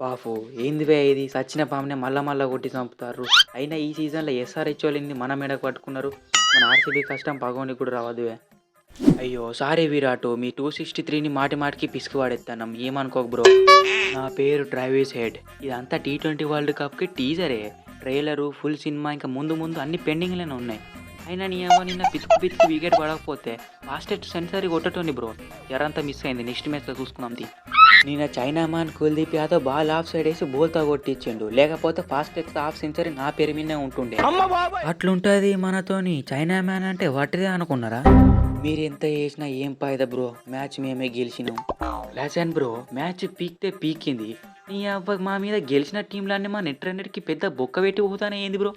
బాపు ఏందివే ఇది సచ్చిన పామునే మళ్ళా మళ్ళా కొట్టి చంపుతారు. అయినా ఈ సీజన్లో ఎస్ఆర్హెచ్ వాళ్ళని మన మీదకు పట్టుకున్నారు. మన ఆర్సీబీ కష్టం పగోని కూడా రావద్దువే. అయ్యో సారీ విరాట్, మీ 263ని మాటి మాటికి పిసికి వాడేస్తాను, ఏమనుకోకు బ్రో. నా పేరు ట్రావిస్ హెడ్. ఇదంతా T20 వరల్డ్ కప్కి టీజరే. ట్రైలరు, ఫుల్ సినిమా ఇంకా ముందు ముందు అన్ని పెండింగ్లోనే ఉన్నాయి. అయినా నీ ఏమో నిన్న పిచ్చుకు పిచ్చుకు వికెట్ పడకపోతే ఫాస్టెస్ట్ సెంచరీ కొట్టటోని బ్రో. జరంతా మిస్ అయింది, నెక్స్ట్ మ్యాచ్లో చూసుకుందాం. నిన్న China man Kuldeep Yadav ball of side వేసి బోల్తో కొట్టించిండు, లేకపోతే ఫాస్టెస్ట్ హాఫ్ సెంచరీ నా పేరు మీదే ఉంటుండే. అట్లుంటుంది మనతోని. చైనా మ్యాన్ అంటే వాటిదే అనుకున్నారా? మీరు ఎంత చేసినా ఏం పాయదా బ్రో, మ్యాచ్ మేమే గెలిచినాం. లెసన్ బ్రో, మ్యాచ్ పీక్తే పీకింది. నీ అవ్వ మా మీద గెలిచిన టీంలన్నీ మా నెట్ రన్నర్కి పెద్ద బొక్క పెట్టి పోతానే ఏంది బ్రో.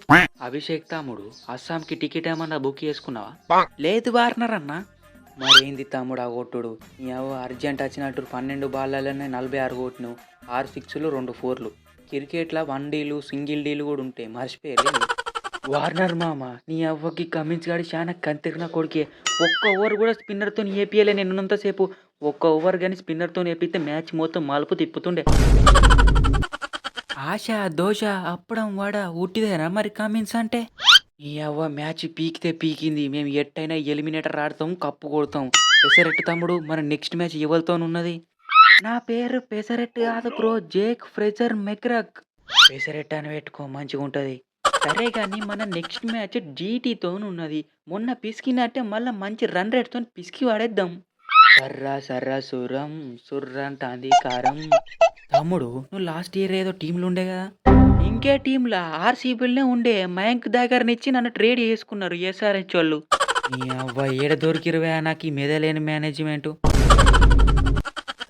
అభిషేక్ తమ్ముడు, అస్సాంకి టికెట్ ఏమన్నా బుక్ చేసుకున్నావా? లేదు వార్నర్ అన్న. మరేంది తమ్ముడు ఆ కొట్టుడు? నీ అవ్వ అర్జెంట్ వచ్చినట్టు 12 బాళ్ళలోనే 46 కొట్టినావు. 6 సిక్స్లు 2 4లు. క్రికెట్లో 1 డీలు సింగిల్ డీలు కూడా ఉంటాయి, మర్చిపోయారు. వార్నర్ మామ, నీ అవ్వకి కమిన్స్ గాడి చాలా కంతిరిన కొడుకే. ఒక్క ఓవర్ కూడా స్పిన్నర్తో ఏపీయలే నిన్నంతసేపు. ఒక్క ఓవర్ కానీ స్పిన్నర్తో ఏపిస్తే మ్యాచ్ మొత్తం మలుపు తిప్పుతుండే. ఆశ దోశ అప్పడం వడ ఉట్టిదేనా మరి కమిన్స్ అంటే? ఈ అవ్వ మ్యాచ్ పీకితే పీకింది. మేము ఎట్టయినా ఎలిమినేటర్ ఆడతాం, కప్పు కొడతాం. పెసరెట్టు తమ్ముడు, మన నెక్స్ట్ మ్యాచ్ ఎవరితోనున్నది? నా పేరు పెసరెట్టు కాదు బ్రో, జేక్ ఫ్రెజర్ మెక్రక్. పెసరెట్టు అని పెట్టుకో, మంచిగా ఉంటుంది. సరే కానీ మన నెక్స్ట్ మ్యాచ్ జీటీతో ఉన్నది. మొన్న పిసికినట్టే మళ్ళీ మంచి రన్ రేట్తో పిసికి వాడేద్దాం. సర్రా సర్రా సురం సుర్రంటాంది కారం. తమ్ముడు, నువ్వు లాస్ట్ ఇయర్ ఏదో టీంలు ఉండే కదా? ఇంకే టీంలా? ఆర్సీబీలనే ఉండే. మయాంక్ దగ్గరనిచ్చి నన్ను ట్రేడ్ చేసుకున్నారు ఎస్ఆర్హెచ్ వాళ్ళు. నీ అవ్వ ఏడ దొరికిరువే నాకు ఈ మెదలేని మేనేజ్మెంటు.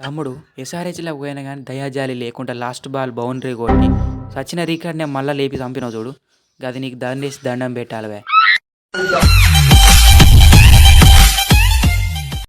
తమ్ముడు, ఎస్ఆర్హెచ్లో పోయినా కానీ దయాజాలి లేకుండా లాస్ట్ బాల్ బౌండరీ కొట్టి సచిన రికార్డ్ నేను మళ్ళీ లేపి చంపినావు చూడు. గది నీకు దండేసి దండం పెట్టాలివే.